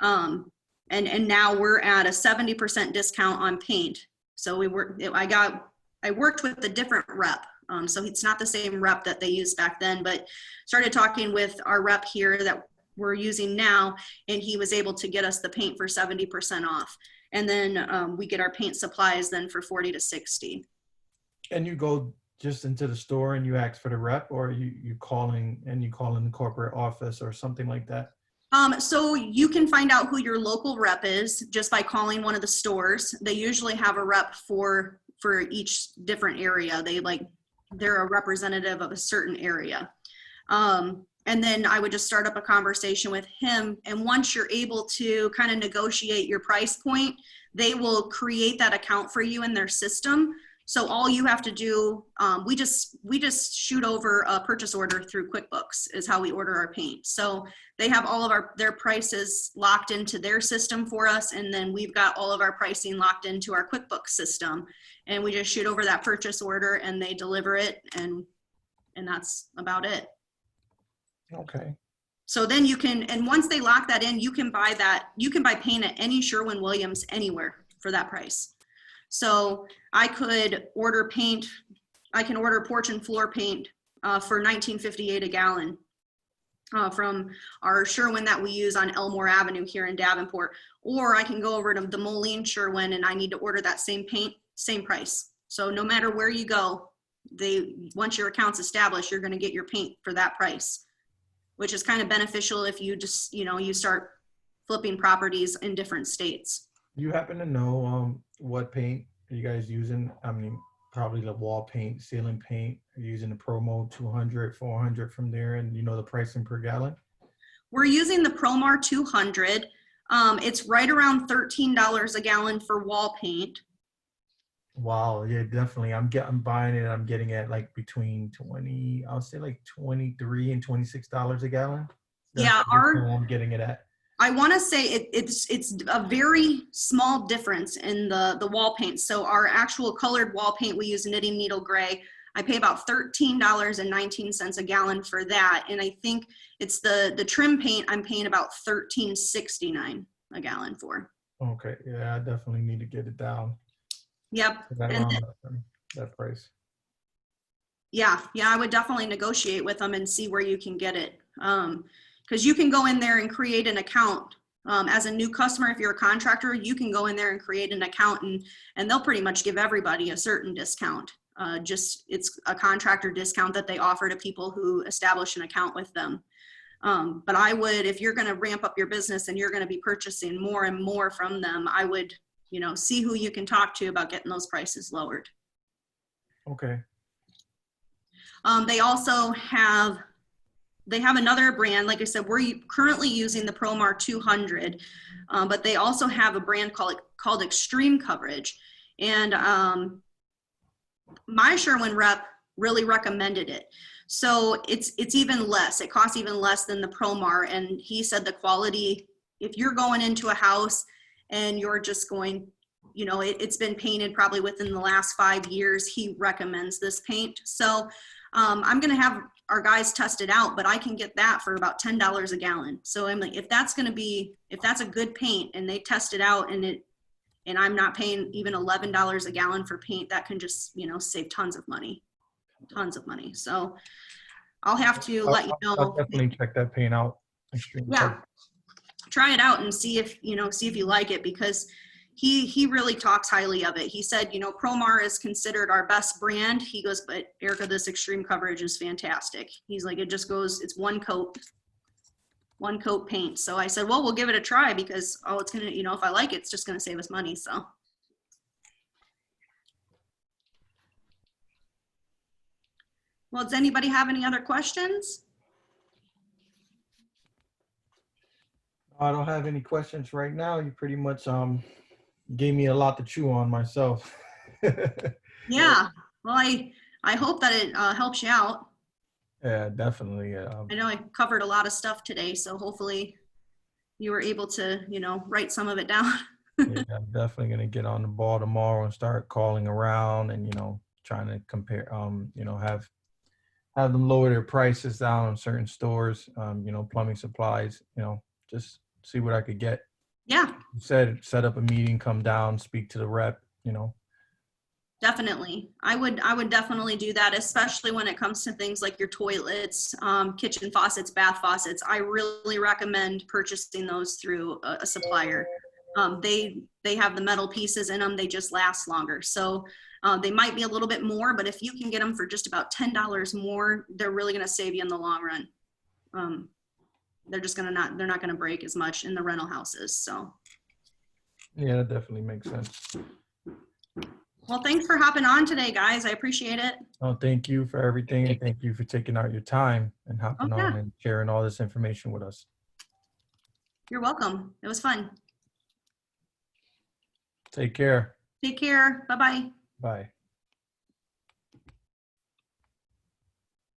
B: And now we're at a 70% discount on paint. So I worked with a different rep. So it's not the same rep that they used back then, but started talking with our rep here that we're using now, and he was able to get us the paint for 70% off. And then we get our paint supplies then for 40 to 60.
E: And you go just into the store and you ask for the rep, or you calling and you call in the corporate office or something like that?
B: So you can find out who your local rep is just by calling one of the stores. They usually have a rep for each different area. They're a representative of a certain area. And then I would just start up a conversation with him. And once you're able to kind of negotiate your price point, they will create that account for you in their system. So all you have to do, we just shoot over a purchase order through QuickBooks is how we order our paint. So they have all of their prices locked into their system for us. And then we've got all of our pricing locked into our QuickBooks system. And we just shoot over that purchase order and they deliver it. And that's about it.
E: Okay.
B: So then and once they lock that in, you can buy paint at any Sherwin-Williams anywhere for that price. So I could order paint, I can order porch and floor paint for $19.58 a gallon from our Sherwin that we use on Elmore Avenue here in Davenport. Or I can go over to the Moline Sherwin and I need to order that same paint, same price. So no matter where you go, once your account's established, you're going to get your paint for that price, which is kind of beneficial if you just, you start flipping properties in different states.
E: You happen to know what paint are you guys using? I mean, probably the wall paint, ceiling paint. Are you using the Promo 200, 400 from there, and you know the pricing per gallon?
B: We're using the Promar 200. It's right around $13 a gallon for wall paint.
E: Wow, yeah, definitely. I'm buying it. I'm getting it like between 20, I'll say like $23 and $26 a gallon.
B: Yeah,
E: I'm getting it at.
B: I want to say it's a very small difference in the wall paint. So our actual colored wall paint, we use knitting needle gray. I pay about $13.19 a gallon for that. And I think it's the trim paint I'm paying about $13.69 a gallon for.
E: Okay, yeah, I definitely need to get it down.
B: Yep.
E: That price.
B: Yeah, I would definitely negotiate with them and see where you can get it. Because you can go in there and create an account. As a new customer, if you're a contractor, you can go in there and create an account and they'll pretty much give everybody a certain discount. It's a contractor discount that they offer to people who establish an account with them. But I would, if you're going to ramp up your business and you're going to be purchasing more and more from them, I would, see who you can talk to about getting those prices lowered.
E: Okay.
B: They also have another brand. Like I said, we're currently using the Promar 200, but they also have a brand called Extreme Coverage. And my Sherwin rep really recommended it. So it's even less. It costs even less than the Promar. And he said the quality, if you're going into a house and you're just going, it's been painted probably within the last 5 years, he recommends this paint. So I'm going to have our guys test it out, but I can get that for about $10 a gallon. So I'm like, if that's a good paint and they test it out and I'm not paying even $11 a gallon for paint, that can just, save tons of money. So I'll have to let you know.
E: I'll definitely check that paint out.
B: Yeah. Try it out and see if you like it, because he really talks highly of it. He said, Promar is considered our best brand. He goes, but Erika, this Extreme Coverage is fantastic. He's like, it just goes, it's one coat paint. So I said, well, we'll give it a try because, it's going to, if I like it, it's just going to save us money. So. Well, does anybody have any other questions?
E: I don't have any questions right now. You pretty much gave me a lot to chew on myself.
B: Yeah. Well, I hope that it helps you out.
E: Yeah, definitely.
B: I know I covered a lot of stuff today, so hopefully you were able to, write some of it down.
E: Yeah, I'm definitely going to get on the ball tomorrow and start calling around and, trying to compare, have them lower their prices down on certain stores, plumbing supplies, just see what I could get.
B: Yeah,
E: You said set up a meeting, come down, speak to the rep, you know.
B: definitely. I would definitely do that, especially when it comes to things like your toilets, kitchen faucets, bath faucets. I really recommend purchasing those through a supplier. They have the metal pieces in them. They just last longer. So they might be a little bit more, but if you can get them for just about $10 more, they're really going to save you in the long run. They're not going to break as much in the rental houses. So.
E: Yeah, that definitely makes sense.
B: Well, thanks for hopping on today, guys. I appreciate it.
E: Oh, thank you for everything, and thank you for taking out your time and hopping on and sharing all this information with us.
B: You're welcome. It was fun.
E: Take care.
B: Take care. Bye-bye.
E: Bye.